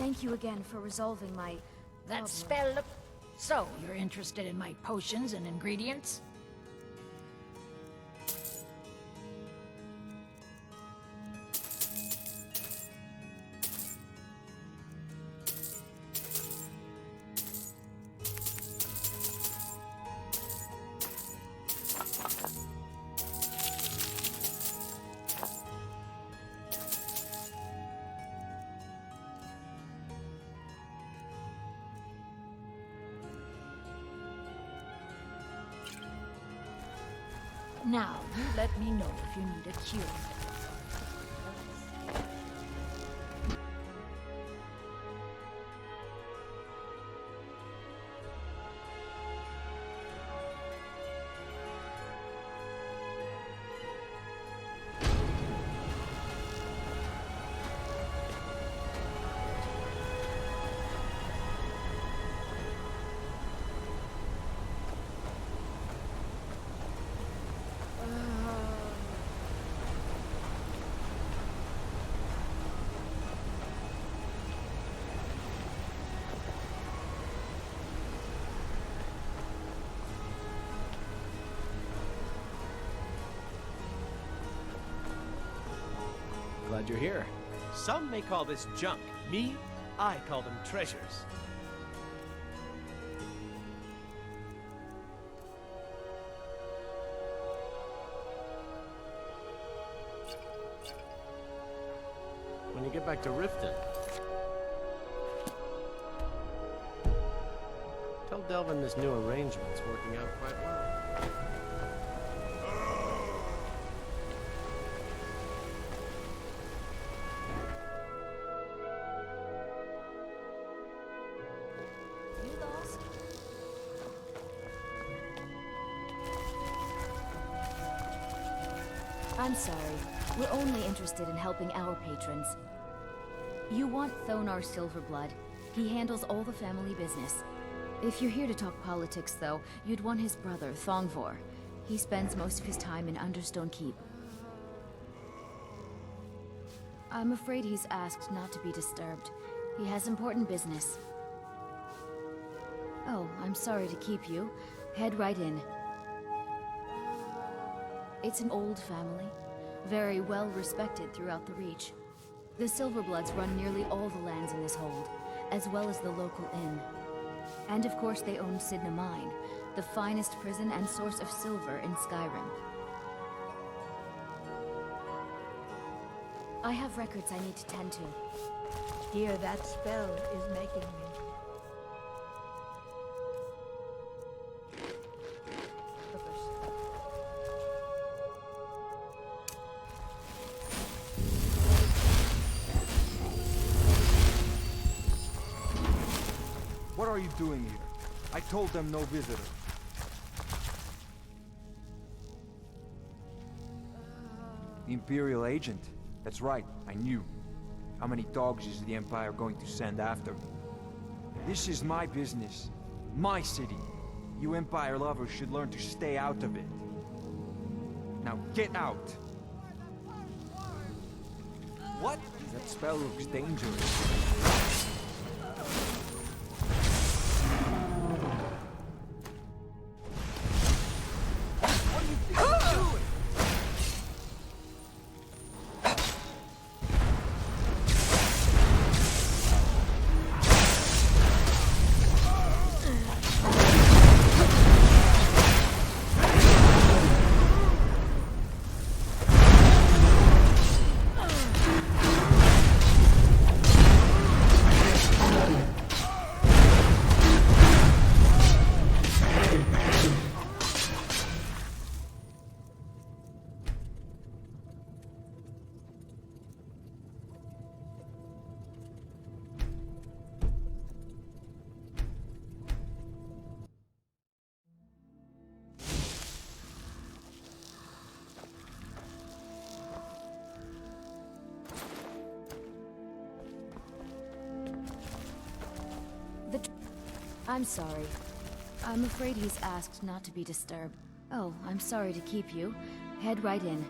Thank you again for resolving my... That spell... So, you're interested in my potions and ingredients? Now, you let me know if you need a cure. Glad you're here. Some may call this junk. Me, I call them treasures. When you get back to Riften, tell Delvin this new arrangement's working out quite well. I'm sorry. We're only interested in helping our patrons. You want Thonar Silverblood. He handles all the family business. If you're here to talk politics, though, you'd want his brother, Thongvor. He spends most of his time in Understone Keep. I'm afraid he's asked not to be disturbed. He has important business. Oh, I'm sorry to keep you. Head right in. It's an old family, very well respected throughout the Reach. The Silverbloods run nearly all the lands in this hold, as well as the local inn. And of course they own Sidna Mine, the finest prison and source of silver in Skyrim. I have records I need to tend to. Here, that spell is making me. What are you doing here? I told them no visitor. The Imperial agent? That's right, I knew. How many dogs is the Empire going to send after me? This is my business. My city. You Empire lovers should learn to stay out of it. Now get out! What? That spell looks dangerous. I'm sorry. I'm afraid he's asked not to be disturbed. Oh, I'm sorry to keep you. Head right in.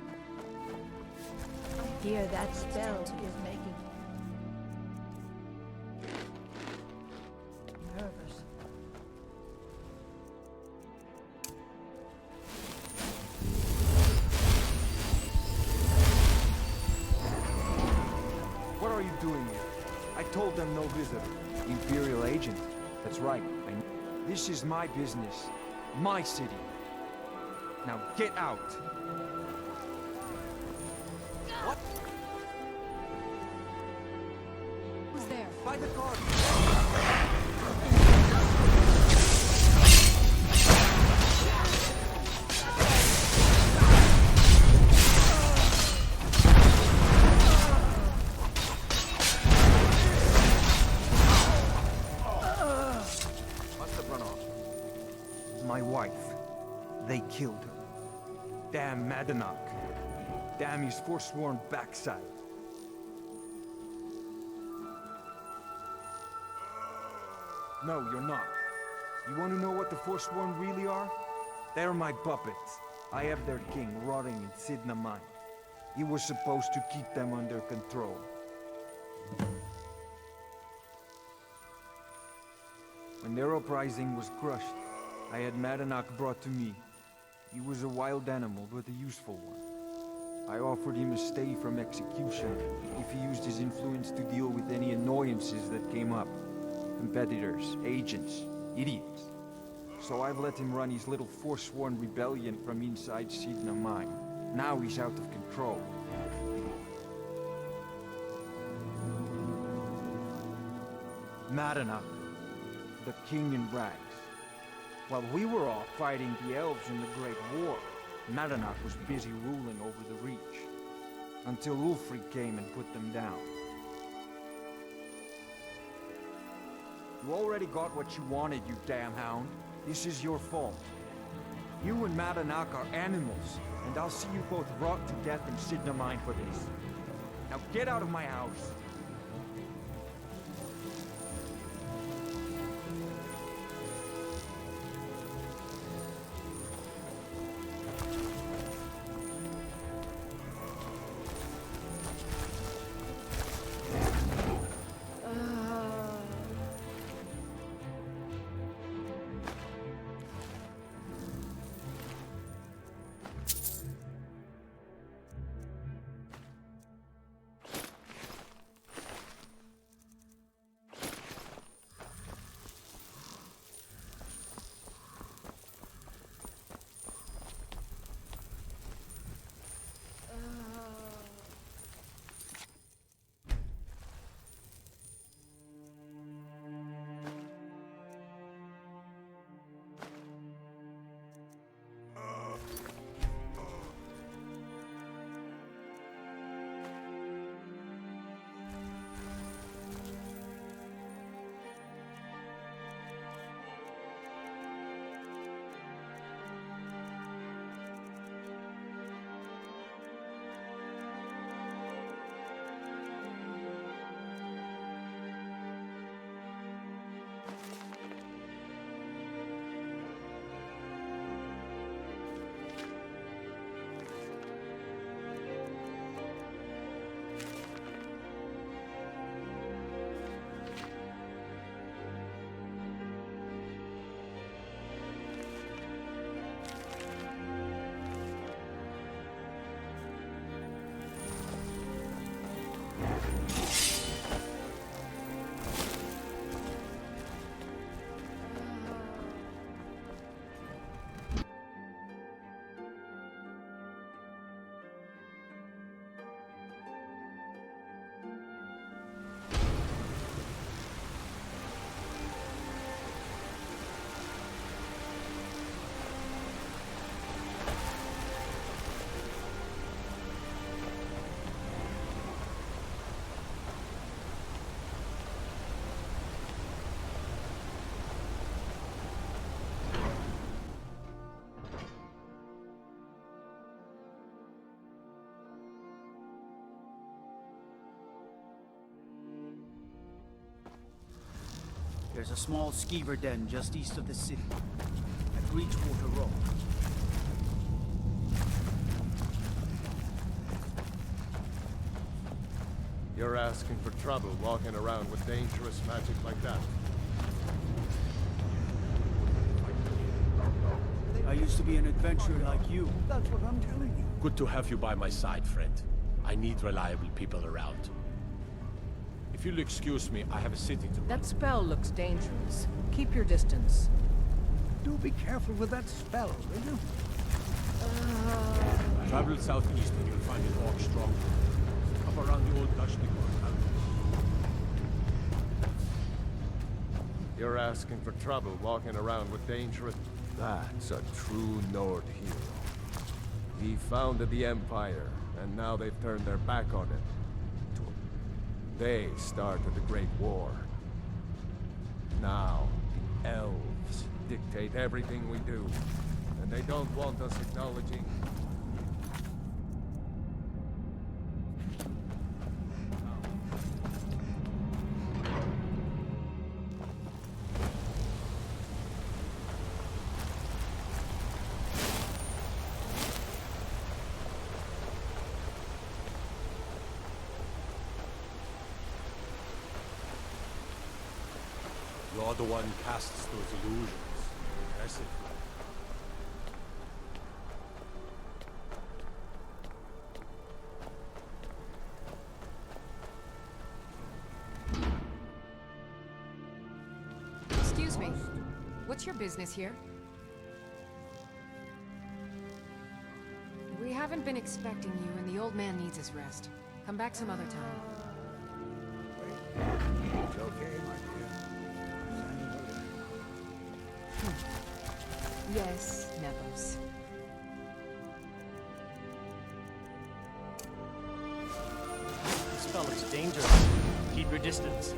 Here, that spell is making. no visitor. Imperial agent. That's right. This is my business. My city. Now get out! What? Who's there? By the car! My wife. They killed her. Damn Madanach. Damn his forsworn backside. No, you're not. You want to know what the forsworn really are? They're my puppets. I have their king rotting in Sidna Mine. He was supposed to keep them under control. When their uprising was crushed, I had Madanach brought to me. He was a wild animal, but a useful one. I offered him a stay from execution if he used his influence to deal with any annoyances that came up. Competitors, agents, idiots. So I've let him run his little forsworn rebellion from inside Sidna Mine. Now he's out of control. Madanach, the king in rags. While we were off fighting the elves in the Great War, Madanach was busy ruling over the Reach. Until Ulfric came and put them down. You already got what you wanted, you damn hound. This is your fault. You and Madanach are animals, and I'll see you both rot to death in Sidna Mine for this. Now get out of my house! There's a small skeever den just east of the city, at Reachwater Rock. You're asking for trouble walking around with dangerous magic like that. I used to be an adventurer like you. That's what I'm telling you. Good to have you by my side, friend. I need reliable people around. If If you'll excuse me, I have a city to run. That spell looks dangerous. Keep your distance. Do be careful with that spell, will you? Travel southeast and you'll find an orc stronghold. Up around the old Dutch Nicola. You're asking for trouble walking around with dangerous... That's a true Nord hero. He founded the Empire, and now they've turned their back on it. They started the Great War. Now, the elves dictate everything we do, and they don't want us acknowledging... You're the one casts those illusions. Impressive. Excuse me. What's your business here? We haven't been expecting you, and the old man needs his rest. Come back some other time. It's okay, my dear. Yes, Nevos. This spell is dangerous. Keep your distance.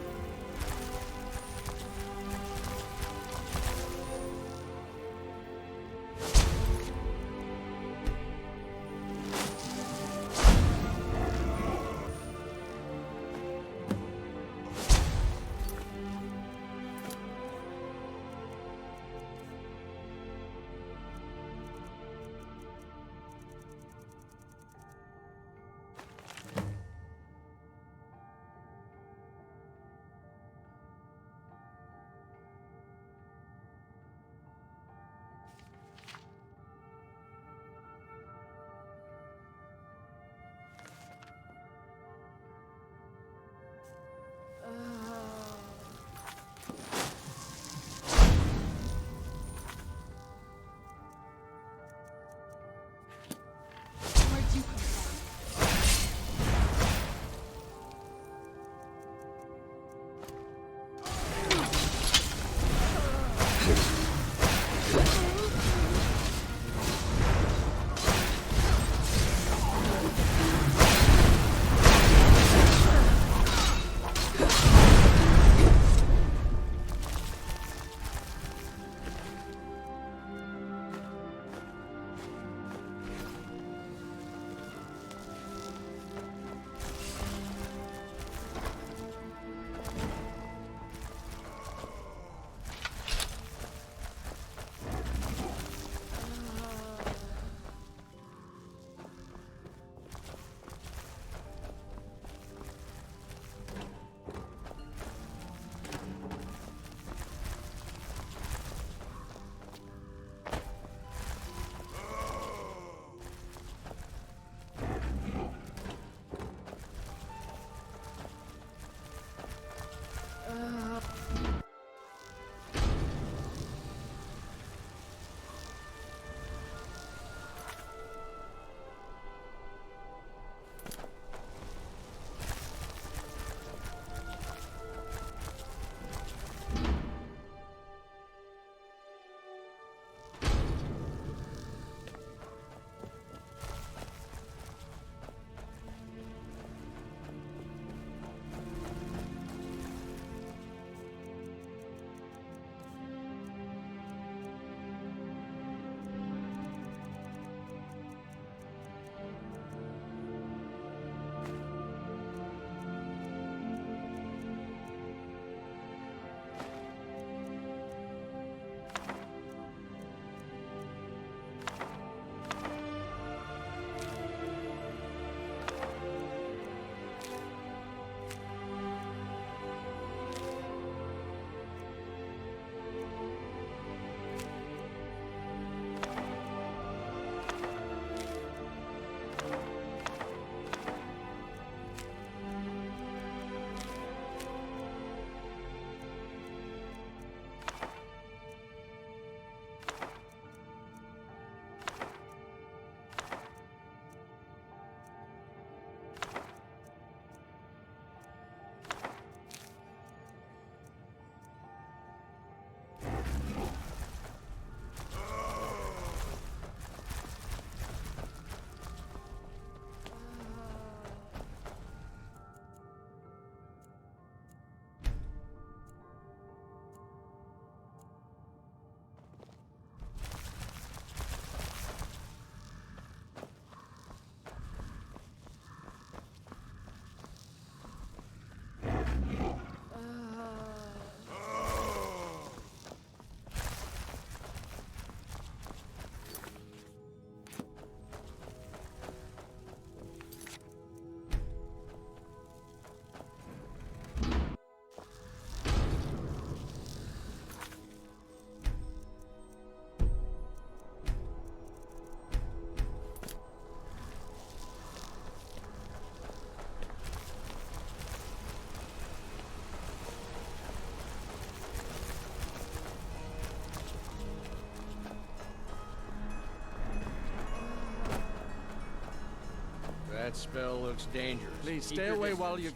That spell looks dangerous. Please Keep stay your away distance. while you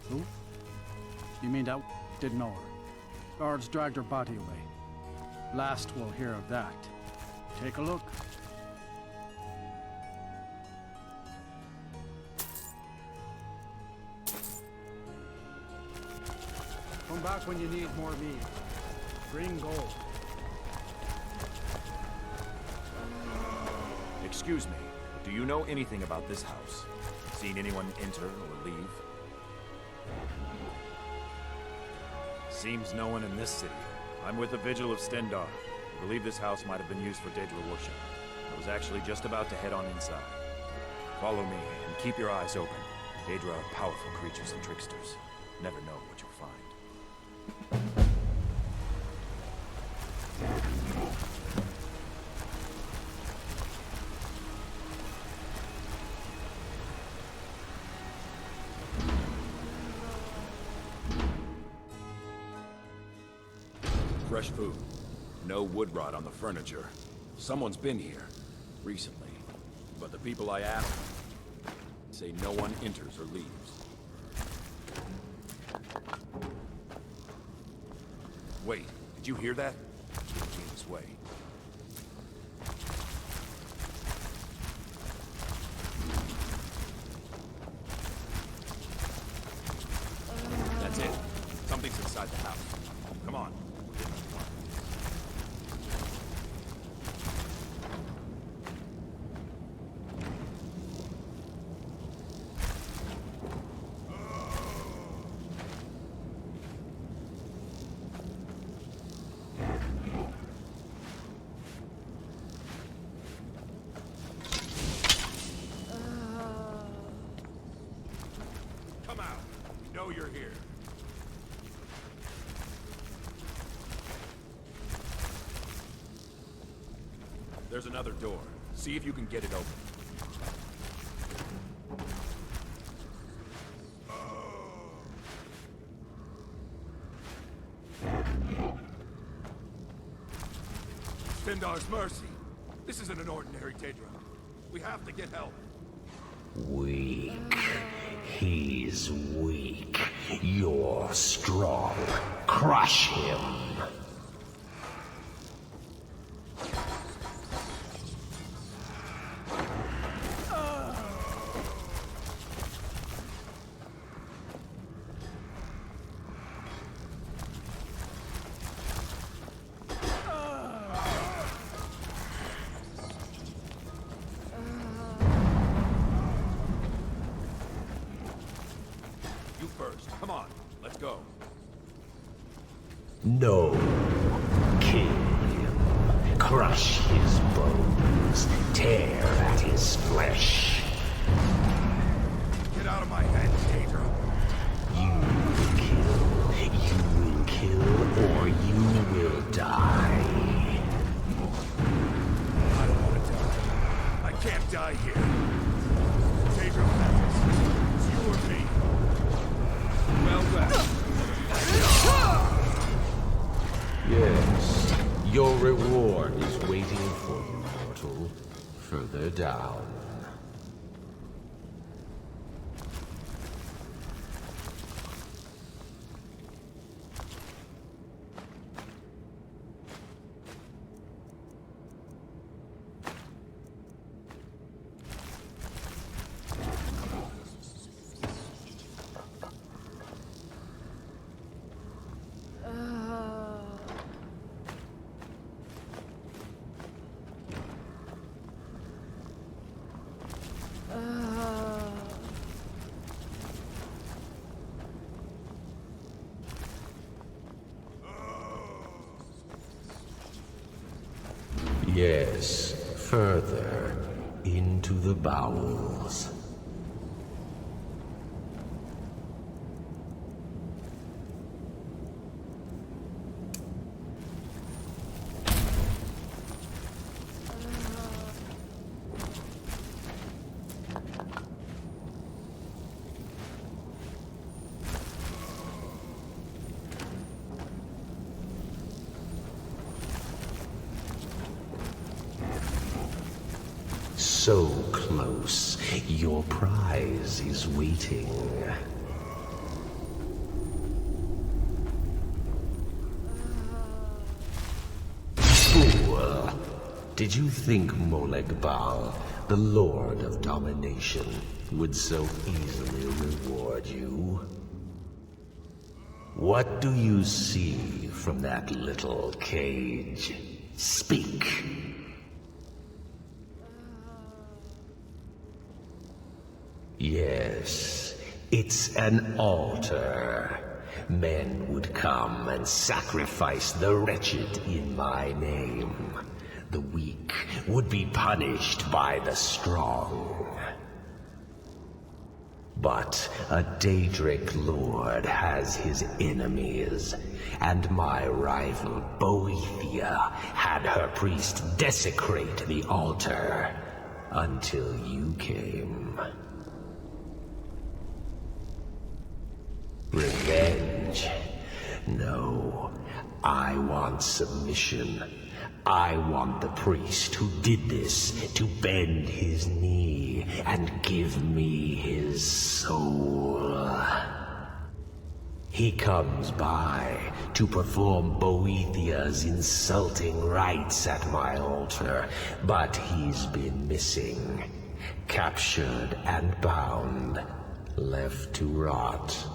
Who? You mean that didn't know her? Guards dragged her body away. Last we'll hear of that. Take a look. Come back when you need more meat. Bring gold. Excuse me, do you know anything about this house? Seen anyone enter or leave? Seems no one in this city. I'm with the Vigil of Stendar. I believe this house might have been used for Daedra worship. I was actually just about to head on inside. Follow me, and keep your eyes open. Daedra are powerful creatures and tricksters. Never know what you'll find. Fresh food. No wood rot on the furniture. Someone's been here. Recently. But the people I asked say no one enters or leaves. Wait, did you hear that? It came this way. That's it. Something's inside the house. Come on. Come out. You know you're here. There's another door. See if you can get it open. Stendar's mercy. This isn't an ordinary Daedra. We have to get help. Weak. He's weak. You're strong. Crush him. You first. Come on. Let's go. No. Kill him. Crush his bones. Tear at his flesh. Get out of my head, Daedra. You will kill, or you will die. I don't want to die. I can't die here. Daedra matters. It's you or me. Well then. Yes. Your reward is waiting for you, mortal. Further down. Yes, further into the bowels. so close. Your prize is waiting. Fool! Did you think Molegbal, the Lord of Domination, would so easily reward you? What do you see from that little cage? Speak! Yes, it's an altar. Men would come and sacrifice the wretched in my name. The weak would be punished by the strong. But a Daedric lord has his enemies, and my rival Boethia had her priest desecrate the altar until you came. Revenge? No, I want submission. I want the priest who did this to bend his knee and give me his soul. He comes by to perform Boethia's insulting rites at my altar, but he's been missing, captured and bound, left to rot.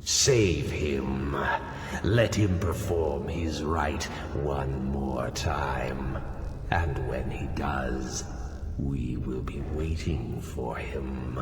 Save him. Let him perform his rite one more time. And when he does, we will be waiting for him.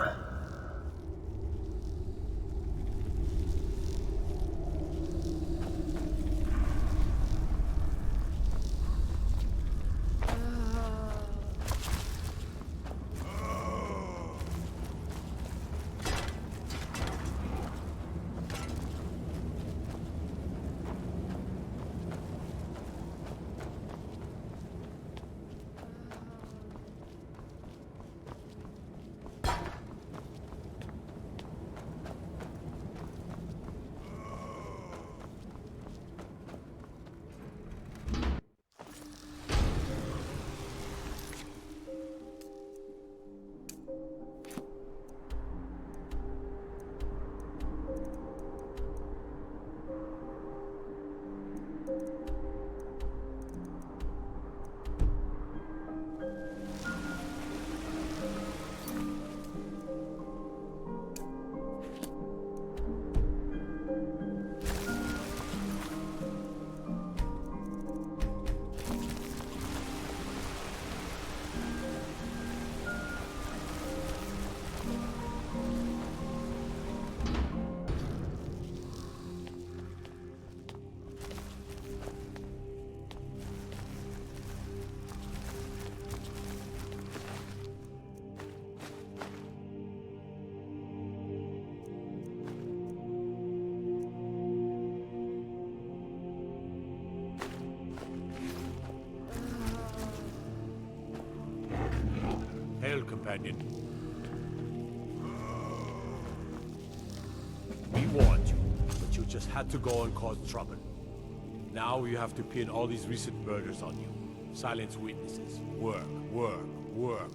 Hail, companion. We warned you, but you just had to go and cause trouble. Now you have to pin all these recent murders on you. Silence witnesses. Work, work, work.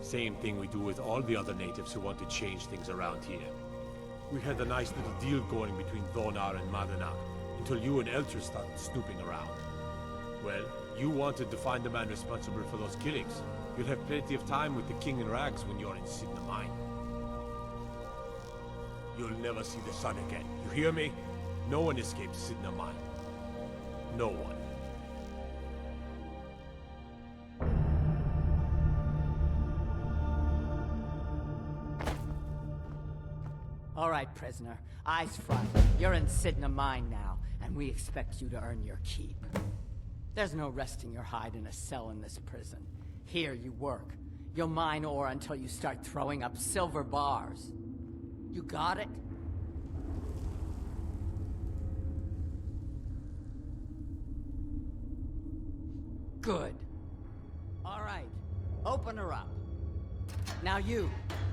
Same thing we do with all the other natives who want to change things around here. We had a nice little deal going between Thonar and Madanak, until you and Elter started snooping around. Well, you wanted to find the man responsible for those killings. You'll have plenty of time with the King in Rags when you're in Sidna Mine. You'll never see the sun again. You hear me? No one escapes Sidna Mine. No one. All right, prisoner. Eyes front. You're in Sidna Mine now, and we expect you to earn your keep. There's no resting your hide in a cell in this prison. Here you work. You'll mine ore until you start throwing up silver bars. You got it? Good. All right. Open her up. Now you,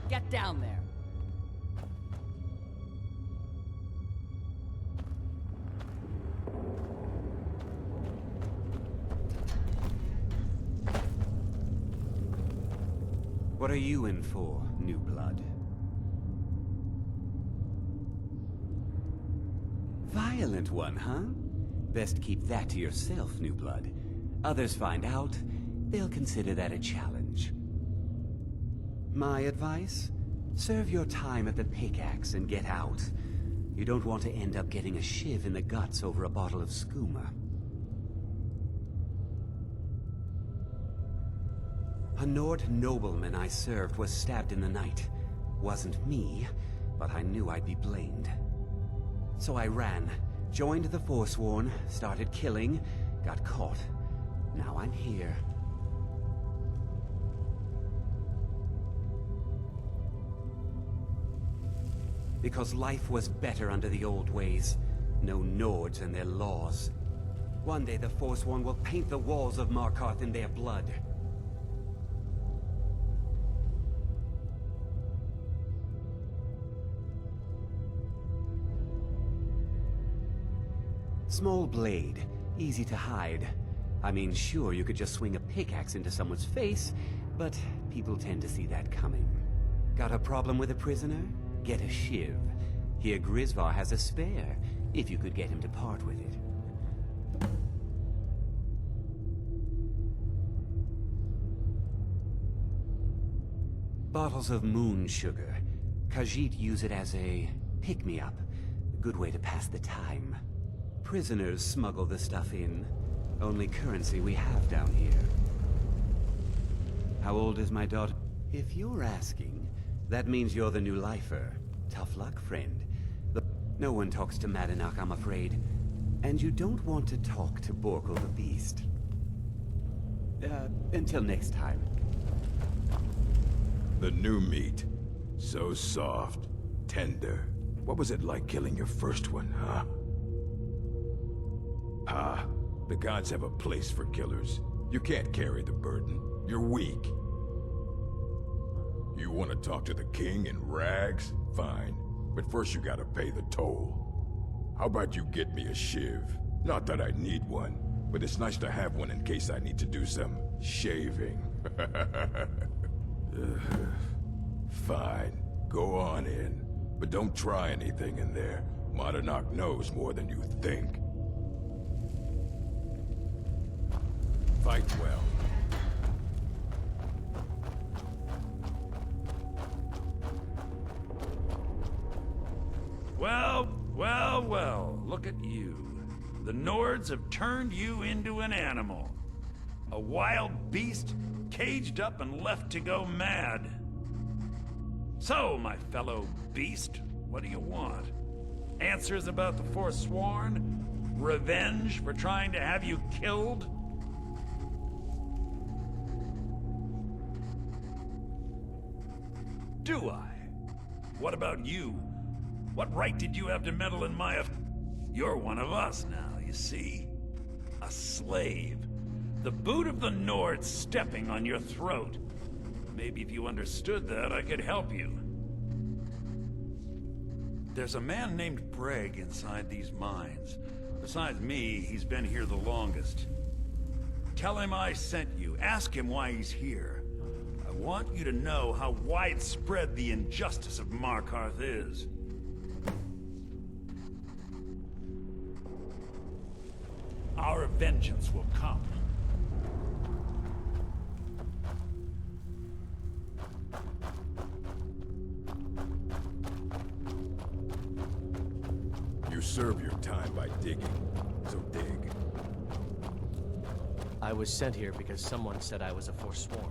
get down there. What are you in for, new blood? Violent one, huh? Best keep that to yourself, new blood. Others find out, they'll consider that a challenge. My advice? Serve your time at the pickaxe and get out. You don't want to end up getting a shiv in the guts over a bottle of skooma. A Nord nobleman I served was stabbed in the night. Wasn't me, but I knew I'd be blamed. So I ran, joined the Forsworn, started killing, got caught. Now I'm here. Because life was better under the old ways. No Nords and their laws. One day the Forsworn will paint the walls of Markarth in their blood. Small blade, easy to hide. I mean, sure, you could just swing a pickaxe into someone's face, but people tend to see that coming. Got a problem with a prisoner? Get a shiv. Here Grisvar has a spare, if you could get him to part with it. Bottles of moon sugar. Khajiit use it as a pick-me-up. A good way to pass the time. Prisoners smuggle the stuff in. Only currency we have down here. How old is my daughter? If you're asking, that means you're the new lifer. Tough luck, friend. No one talks to Madanak, I'm afraid. And you don't want to talk to Borkul the Beast. Until next time. The new meat. So soft, tender. What was it like killing your first one, huh? Ah, the gods have a place for killers. You can't carry the burden. You're weak. You want to talk to the king in rags? Fine. But first you gotta pay the toll. How about you get me a shiv? Not that I need one, but it's nice to have one in case I need to do some shaving. Fine. Go on in. But don't try anything in there. Madanak knows more than you think. Fight well. Well, look at you. The Nords have turned you into an animal. A wild beast, caged up and left to go mad. So, my fellow beast, what do you want? Answers about the Forsworn? Revenge for trying to have you killed? Do I? What about you? What right did you have to meddle in my You're one of us now, you see? A slave. The boot of the Nord stepping on your throat. Maybe if you understood that, I could help you. There's a man named Breg inside these mines. Besides me, he's been here the longest. Tell him I sent you. Ask him why he's here. I want you to know how widespread the injustice of Markarth is. Our vengeance will come. You serve your time by digging, so dig. I was sent here because someone said I was a Forsworn.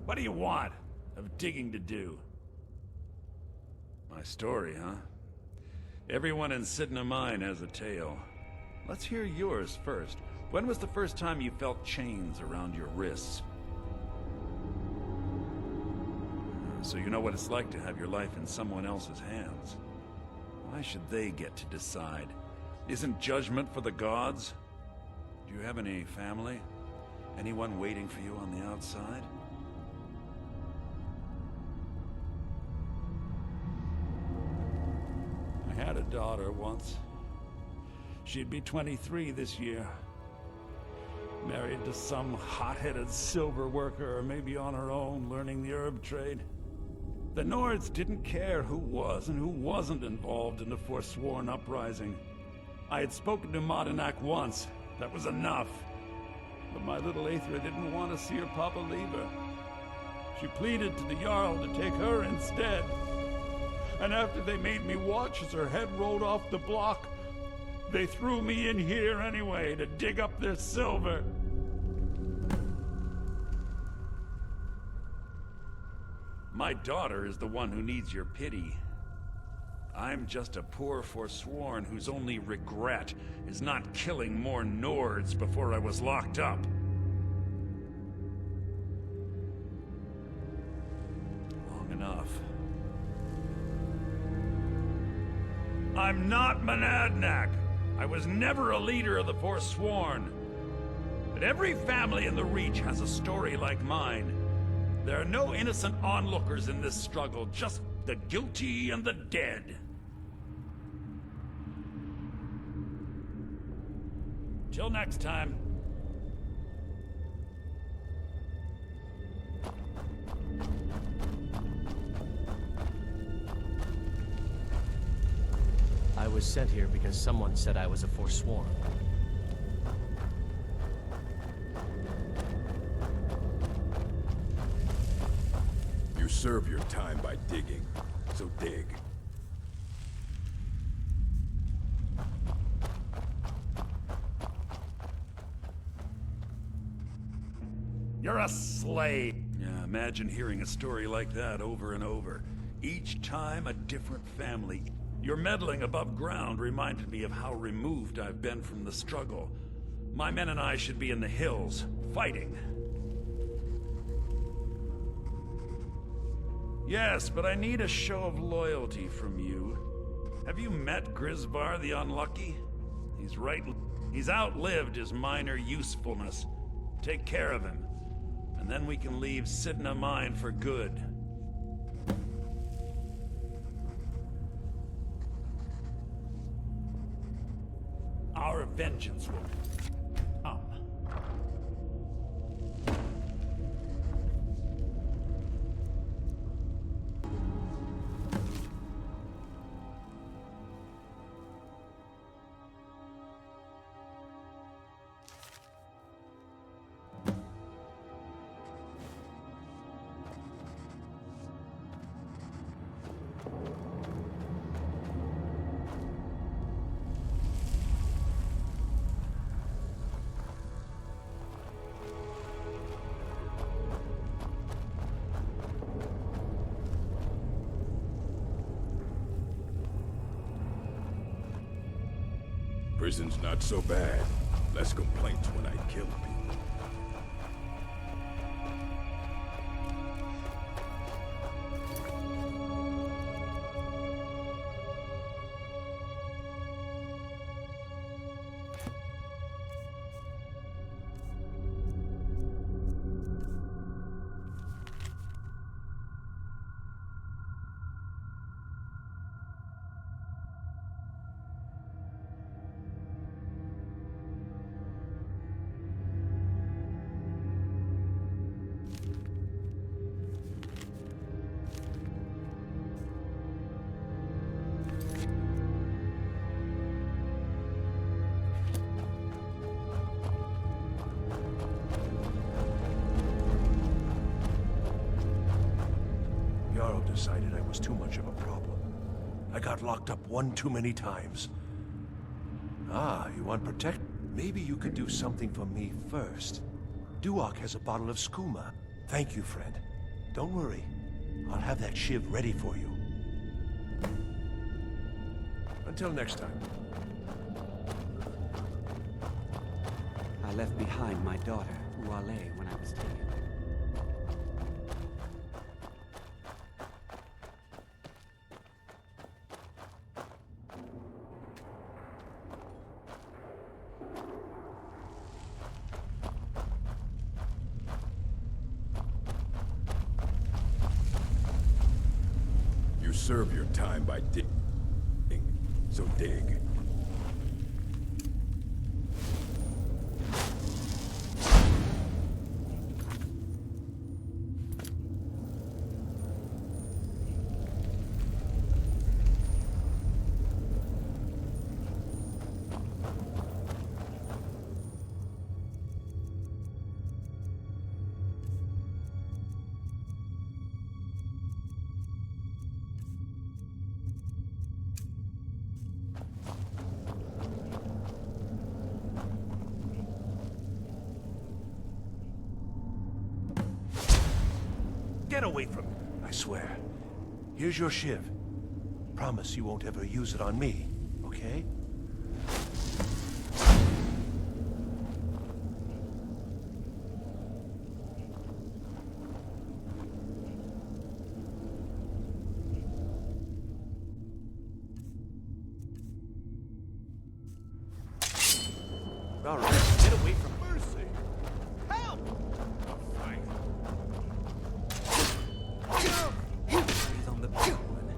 What do you want of digging to do? My story, huh? Everyone in Sidna Mine has a tale. Let's hear yours first. When was the first time you felt chains around your wrists? So you know what it's like to have your life in someone else's hands. Why should they get to decide? Isn't judgment for the gods? Do you have any family? Anyone waiting for you on the outside? I had a daughter once. She'd be 23 this year. Married to some hot-headed silver worker, or maybe on her own, learning the herb trade. The Nords didn't care who was and who wasn't involved in the Forsworn uprising. I had spoken to Madanak once. That was enough. But my little Aethra didn't want to see her papa leave her. She pleaded to the Jarl to take her instead. And after they made me watch as her head rolled off the block, they threw me in here anyway to dig up their silver. My daughter is the one who needs your pity. I'm just a poor Forsworn whose only regret is not killing more Nords before I was locked up. Long enough. I'm not Monadnack. I was never a leader of the Forsworn. But every family in the Reach has a story like mine. There are no innocent onlookers in this struggle, just the guilty and the dead. Till next time. I was sent here because someone said I was a Forsworn. You serve your time by digging, so dig. You're a slave. Yeah, imagine hearing a story like that over and over. Each time a different family. Your meddling above ground reminded me of how removed I've been from the struggle. My men and I should be in the hills, fighting. Yes, but I need a show of loyalty from you. Have you met Grisvar the Unlucky? He's outlived his minor usefulness. Take care of him, and then we can leave Sidna Mine for good. Our vengeance will come. Prison's not so bad. Less complaints when I kill people. Decided I was too much of a problem. I got locked up one too many times. Ah, you want protect? Maybe you could do something for me first. Duak has a bottle of skooma. Thank you, friend. Don't worry. I'll have that shiv ready for you. Until next time. I left behind my daughter, Uale, when I was taken. Serve your time by digging, so dig. Get away from me, I swear. Here's your shiv. Promise you won't ever use it on me, okay? All right, get away from me. Mercy! Help! Fine. He's on the big one.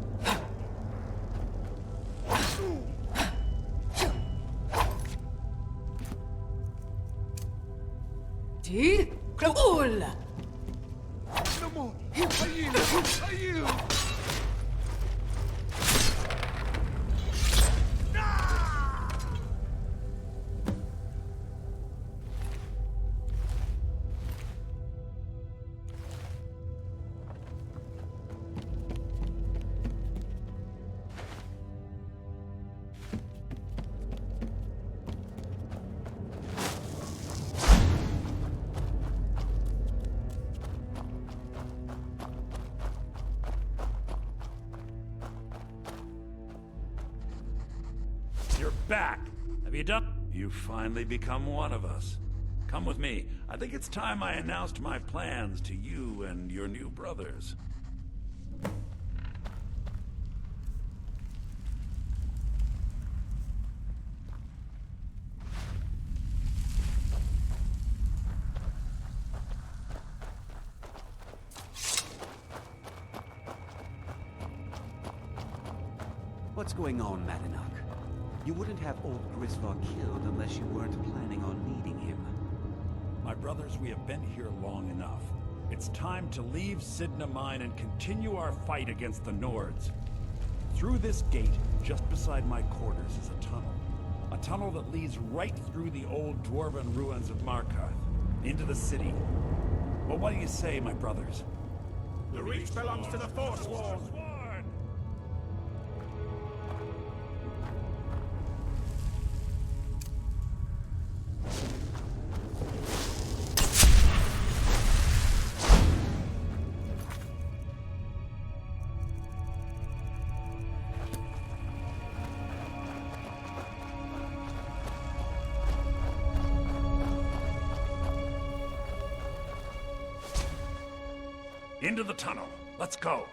Ti? Kraul! No more! Are you? You're back. Have you done? You finally become one of us. Come with me. I think it's time I announced my plans to you and your new brothers. What's going on, Madanach? You wouldn't have old Grisvar killed unless you weren't planning on needing him. My brothers, we have been here long enough. It's time to leave Sidna Mine and continue our fight against the Nords. Through this gate, just beside my quarters, is a tunnel. A tunnel that leads right through the old dwarven ruins of Markarth, into the city. Well, what do you say, my brothers? The reach belongs to the Forsworn! Into the tunnel. Let's go.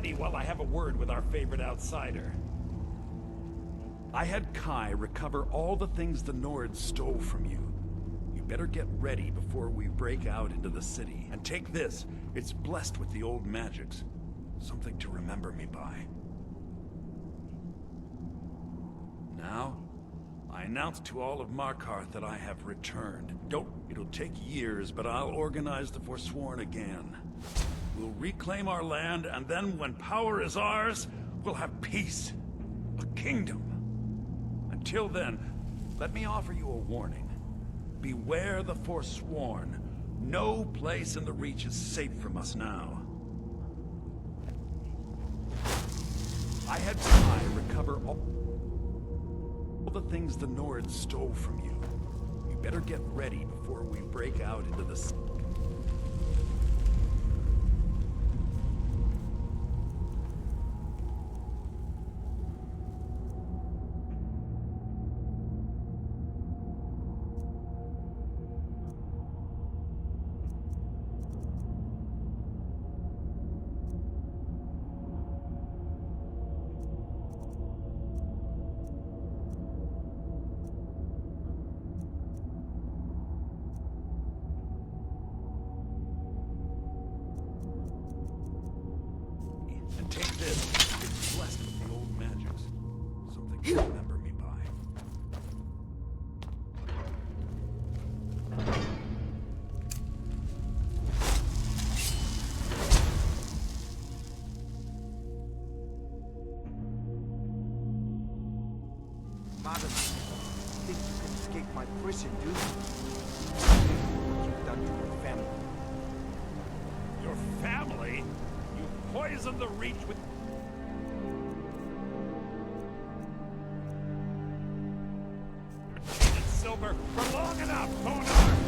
ready while I have a word with our favorite outsider. I had Kai recover all the things the Nords stole from you. You better get ready before we break out into the city. And take this. It's blessed with the old magics. Something to remember me by. Now, I announce to all of Markarth that I have returned. It'll take years, but I'll organize the Forsworn again. We'll reclaim our land, and then when power is ours, we'll have peace. A kingdom. Until then, let me offer you a warning. Beware the Forsworn. No place in the Reach is safe from us now. I had Kai recover all the things the Nords stole from you. You better get ready before we break out into the... And take this. It's blessed with the old magics. Something to remember me by. Madam, think you can escape my prison, do you? What you've done to my family. Your family? You poisoned the Reach with... Silver for long enough, Thonar!